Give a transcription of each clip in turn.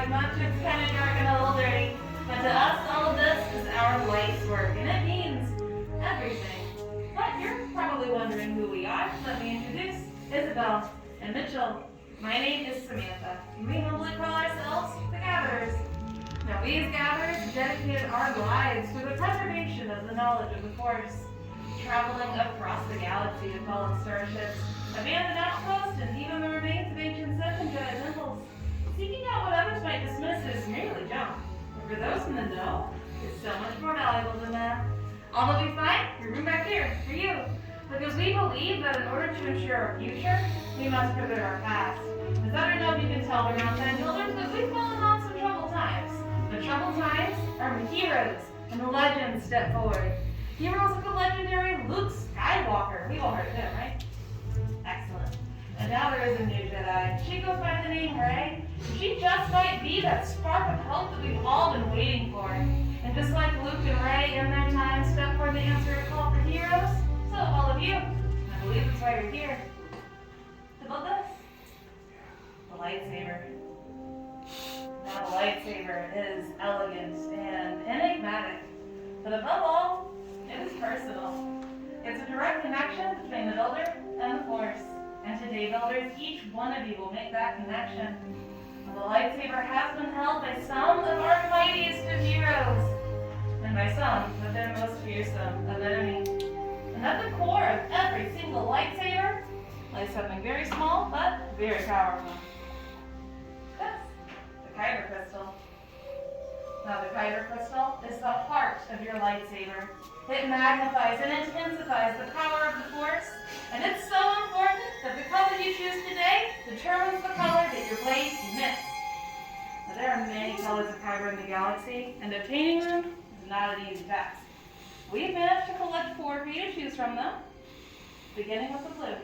very much. It's kind of dark and a little dirty. But to us, all of this is our life's work, and it means everything. But you're probably wondering who we are. Let me introduce Isabel and Mitchell. My name is Samantha, and we humbly call ourselves the Gatherers. Now, we as Gatherers dedicated our lives to the preservation of the knowledge of the Force, traveling across the galaxy to fallen starships, abandoned outposts, and even the remains of ancient Sith and Jedi temples. Seeking out what others might dismiss as merely junk. But for those in the know, it's so much more valuable than that. Although we find your room back here for you, because we believe that in order to ensure our future, we must preserve our past. As I don't know if you can tell, we're outside builders, but we've fallen on some troubled times. The troubled times are when heroes and the legends step forward. Heroes like the legendary Luke Skywalker. We've all heard of him, right? Excellent. And now there is a new Jedi. She goes by the name Rey. She just might be that spark of hope that we've all been waiting for. And just like Luke and Rey in their time stepped forward to answer a call for heroes, so all of you, I believe that's why you're here. To build this? The lightsaber. Now the lightsaber is elegant and enigmatic, but above all, it is personal. It's a direct connection between the builder and the Force. And today, builders, each one of you will make that connection. And the lightsaber has been held by some of our mightiest of heroes, and by some of their most fearsome of enemies. And at the core of every single lightsaber lies something very small but very powerful. This, the Kyber crystal. Now the Kyber crystal is the heart of your lightsaber. It magnifies and intensifies the power of the Force, and it's so important that the color you choose today determines the color that your blade emits. Now, there are many colors of Kyber in the galaxy, and obtaining them is not an easy task. We've managed to collect 4 for you to choose from them, beginning with the blue.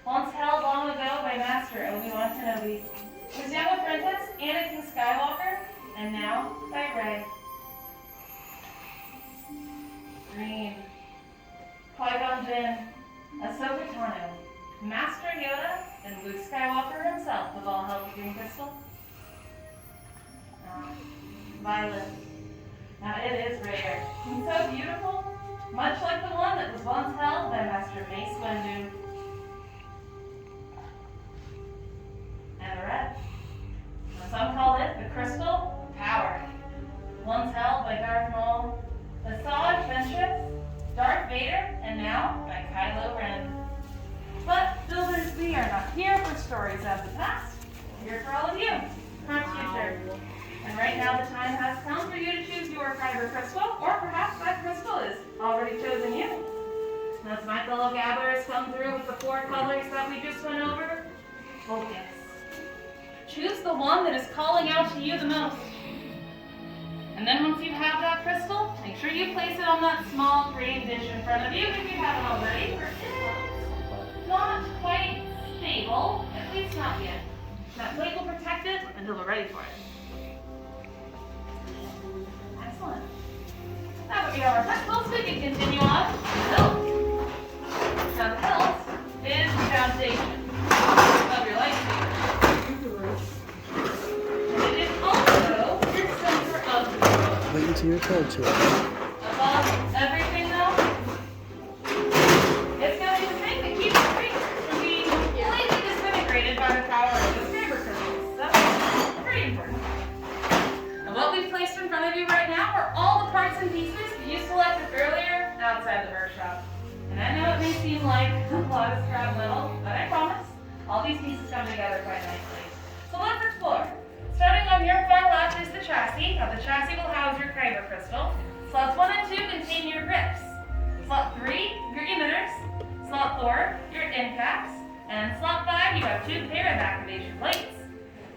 Once held long ago by Master Obi-Wan Kenobi, his young apprentice, Anakin Skywalker, and now by Rey. Green. Qui-Gon Jinn, Ahsoka Tano, Master Yoda, and Luke Skywalker himself have all held the green crystal. Violet. Now it is rare and so beautiful, much like the one that was once held by Master Mace Windu. And the red. Now, some call it the crystal of power. Once held by Darth Maul, Asajj Ventress, Darth Vader, and now by Kylo Ren. But builders, we are not here for stories of the past. We're here for all of you, our future. And right now the time has come for you to choose your Kyber crystal, or perhaps that crystal is already chosen you. As my fellow gatherers come through with the 4 colors that we just went over, focus. Choose the one that is calling out to you the most. And then once you have that crystal, make sure you place it on that small green dish in front of you if you haven't already. It's not quite stable, at least not yet. That plate will protect it until we're ready for it. Excellent. Now that we have our crystals, we can continue on to the hilt. Now the hilt is the foundation of your lightsaber. And it is also the center of the world. Wait until you're told to. Above everything though, it's going to be the thing that keeps the creatures from being completely disintegrated by the power of the Saber crystals. That's pretty important. And what we've placed in front of you right now are all the parts and pieces that you selected earlier outside the workshop. And I know it may seem like a lot of scrap metal, but I promise, all these pieces come together quite nicely. So let's explore. Starting on your far left is the chassis. Now the chassis will house your Kyber crystal. Slots 1 and 2 contain your grips. Slot 3, your emitters. Slot 4, your end caps. And slot 5, you have 2 pair of activation plates.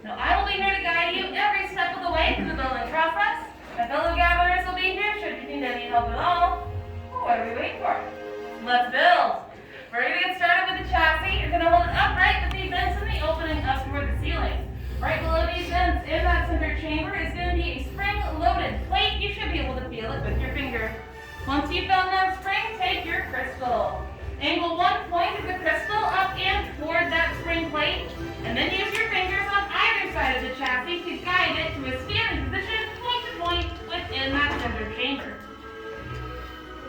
Now I will be here to guide you every step of the way through the building process. My fellow gatherers will be here should you need any help at all. Well, what are we waiting for? Let's build. We're going to get started with the chassis. You're going to hold it upright with the vents in the opening up toward the ceiling. Right below these vents in that center chamber is going to be a spring-loaded plate. You should be able to feel it with your finger. Once you've found that spring, take your crystal. Angle one point of the crystal up and toward that spring plate, and then use your fingers on either side of the chassis to guide it to its standing position point to point within that center chamber.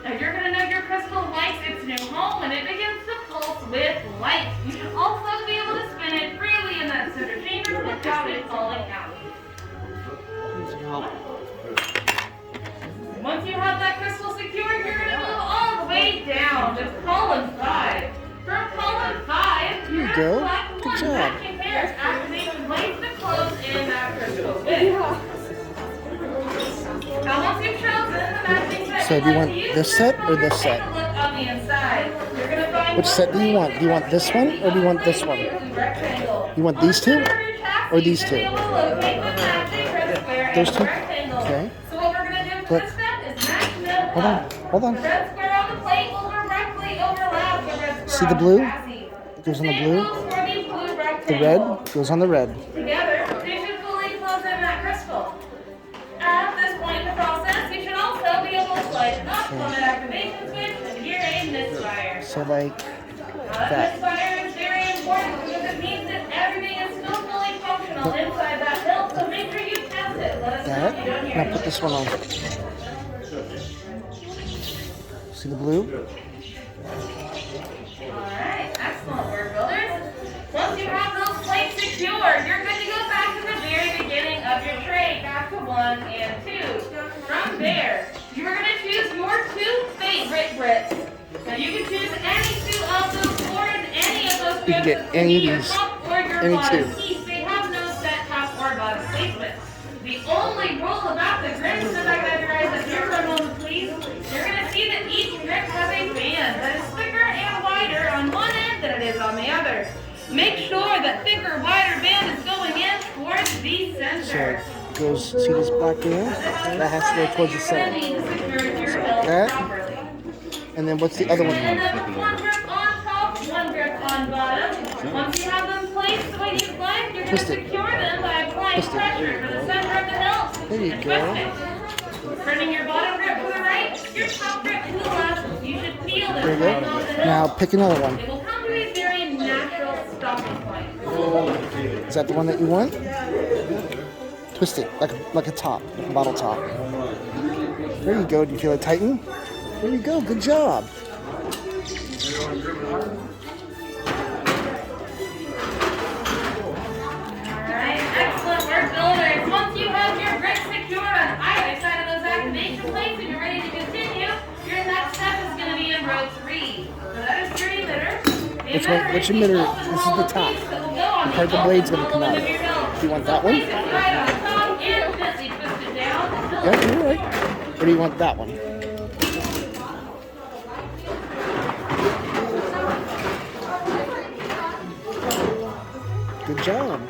Now you're going to know your crystal likes its new home when it begins to pulse with light. You should also be able to spin it freely in that center chamber without it falling out. Once you have that crystal secured, you're going to move all the way down to column 5. From column 5, you're going to select one matching pair of activation blades to close in that crystal with. Now once you've chosen the matching set, So do you want this set or this set? take a look on the inside. You're going to find Which set do you want? Do you want this one or do you want this one? You want these two or these two? Those two? Okay. So what we're going to do for this step is match them. Hold on. The red square on the plate will directly overlap the red square See the on blue? chassis. It goes on the Same blue. goes for these blue The rectangles. red goes on the red. Together, they should fully close in that crystal. At this point in the process, you should also be able to slide up on that activation switch and hear a misfire. So like That misfire is very important because it means that everything is still fully functional inside that hilt, so make sure you test it. Let us know if you don't that. hear Now put this one on. See the blue? Alright, excellent work, builders. Once you have those plates secured, you're good to go back to the very beginning of your tray, back to 1 and 2. From there, you are going to choose your 2 favorite bricks. Now you can choose any 2 of those or any of those You can bricks get any of your these. top or your Any bottom 2. piece. They have no set top or bottom placement. The only rule about the bricks, if I got your eyes up here for a moment, please, you're going to see that each brick has a band that is thicker and wider on one end than it is on the other. Make sure that thicker, wider band is going in towards the So center. it goes, see this black band? That has to go towards the center. That. And then what's the other one? And then one grip on top, one grip on bottom. Once you have them placed the way you'd like, you're going to Twist it. secure them by applying Twist it. pressure for the center of the hilt. There you And go. twist it. Turning your bottom grip to the right, your top grip to the left. You should feel this There you right off the go. Now hilt. pick another one. It will come to a very natural stopping point. Is that the one that you want? Twist it like a top, like a bottle top. There you go. Do you feel it tighten? There you go. Good job. Alright, excellent work, builders. Once you have your bricks secured on either side of those activation plates and you're ready to continue, your next step is going to be in row 3. So that is your emitter. Which one? Which emitter? This is the top. The part the blade's going to come out of. Do you want that one? Place it right on top and gently twist it down until Yeah, you're right. Or do you want that one? Good job.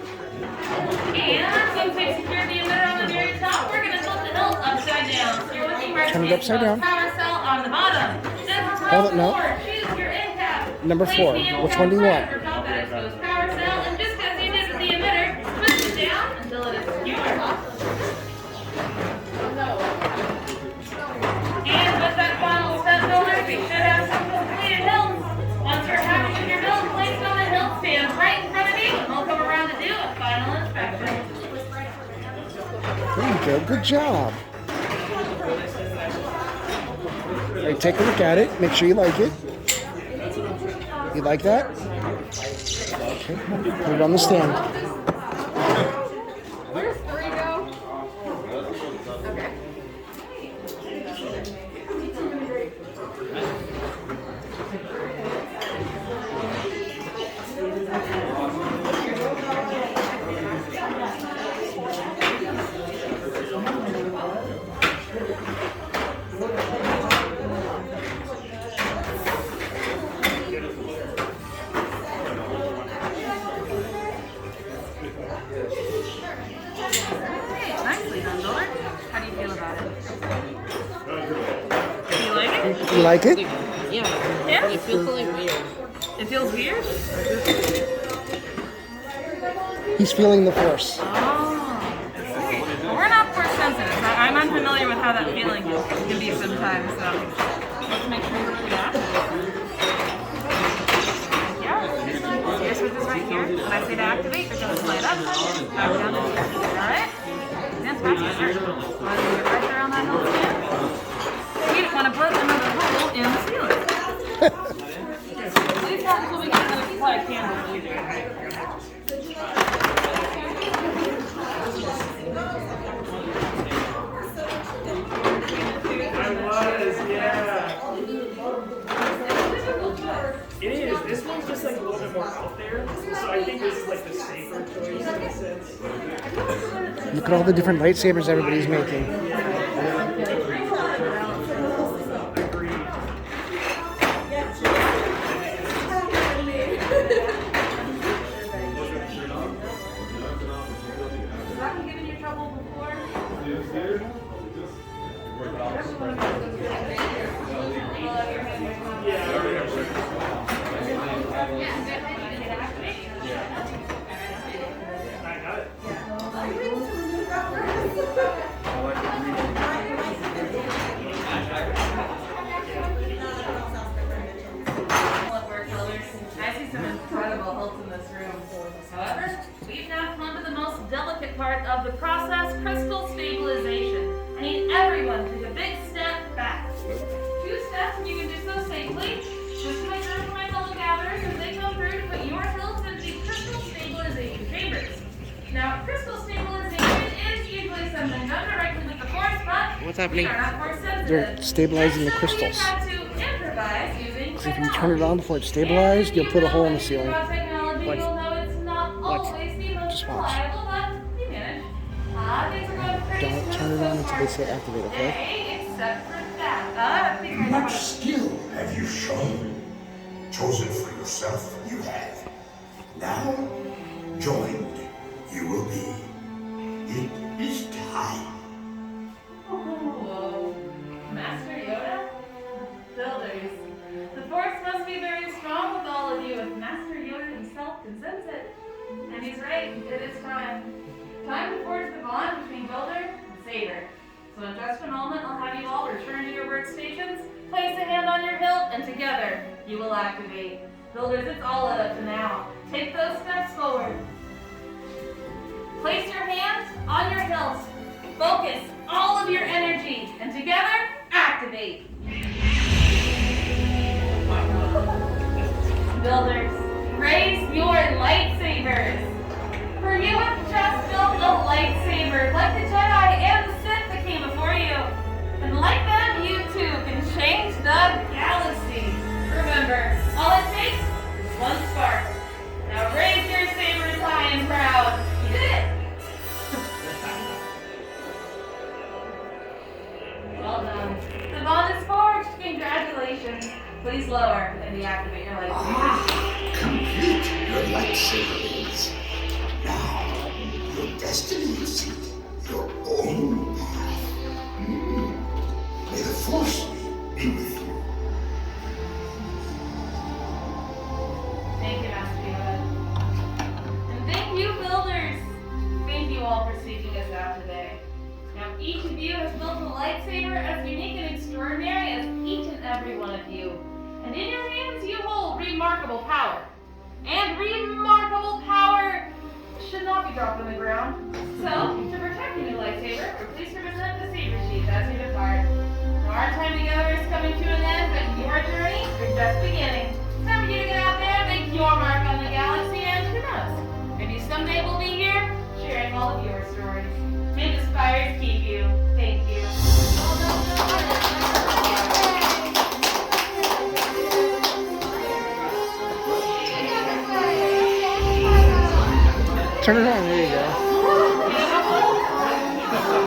And since we've secured the emitter on the very top, we're going to tilt the hilt upside down. So you're looking right Turn it upside down. Power cell on the bottom. Then for Hold row it, no. 4, choose your end cap. Number Place 4. the end Which cap one do you right want? over top that exposed power cell, and just as you did with the emitter, twist it down until it is secured. And with that final step, builders, we should have some completed hilts. Once you're happy with your hilt placed on the hilt stand right in front of you, and we'll come around to do a final inspection. There you go. Good job. All right, take a look at it. Make sure you like it. You like that? Okay. Put it on the stand. Where's 3 go? Okay. Nicely done, Dorian. How do you feel about it? Do you like it? You like it? Yeah. Yeah? It feels like weird. It feels weird? He's feeling the force. Oh. Well, we're not force sensitive. I'm unfamiliar with how that feeling can be sometimes, so let's make sure we do that. Yeah. Your switch is right here. When I say to activate, you're going to slide up, back down, It is. This one's just like a little bit more out there. So I think this is like the safer choice in a sense. Look at all the different lightsabers everybody's making. I see some incredible hilts in this room. However, we've now come to the most delicate part of the process, crystal stabilization. I need everyone to take a big step back. 2 steps and you can do so safely. Just to make room for my fellow gatherers as they come through to put your hilts into crystal stabilization chambers. Now, crystal stabilization is usually something done directly with the force, but What's happening? we are not force sensitive. They're stabilizing the And so crystals. we've had to improvise using Because if you turn it on before it's stabilized, you'll put a hole in the ceiling. You'll know it's not always the most Just watch. reliable, but we manage. Things are going pretty Don't turn it on until they say activate, okay? today, except for that. Much skill have you shown. Chosen for yourself, you have. Now, joined you will be. It is time. Whoa. Master Yoda? Builders. The force must be very strong with all of you if Master Yoda himself can sense it. And he's right, it is time. Time to forge the bond between Builder and Saber. So in just a moment, I'll have you all return to your workstations, place a hand on your hilt, and together you will activate. Builders, it's all up to now. Take those steps forward. Place your hands on your hilt. Focus all of your energy, and together, activate. Builders, raise your lightsabers. For you have just built a lightsaber, like the Jedi and the Sith that came before you. And like them, you too can change the galaxy. Remember, all it takes is one spark. Now raise your sabers high and proud. You did it! Well done. The bond is forged. Congratulations. Please lower and deactivate your lightsaber. Complete your lightsaber is. Now, your destiny is seek your own path. May the Force be with you. Thank you, Master Yoda. And thank you, builders. Thank you all for seeking us out today. Now, each of you has built a lightsaber as unique and extraordinary as each and every one of you. And in your hands, you hold remarkable power. And remarkable power should not be dropped on the ground. So, to protect your new lightsaber, we're pleased to present the saber sheath as you depart. Now, our time together is coming to an end, but your journey is just beginning. Time for you to get out there and make your mark on the galaxy, and who knows, maybe someday we'll be here sharing all of your stories. May the spires keep you. Thank you. Turn it on, there you go.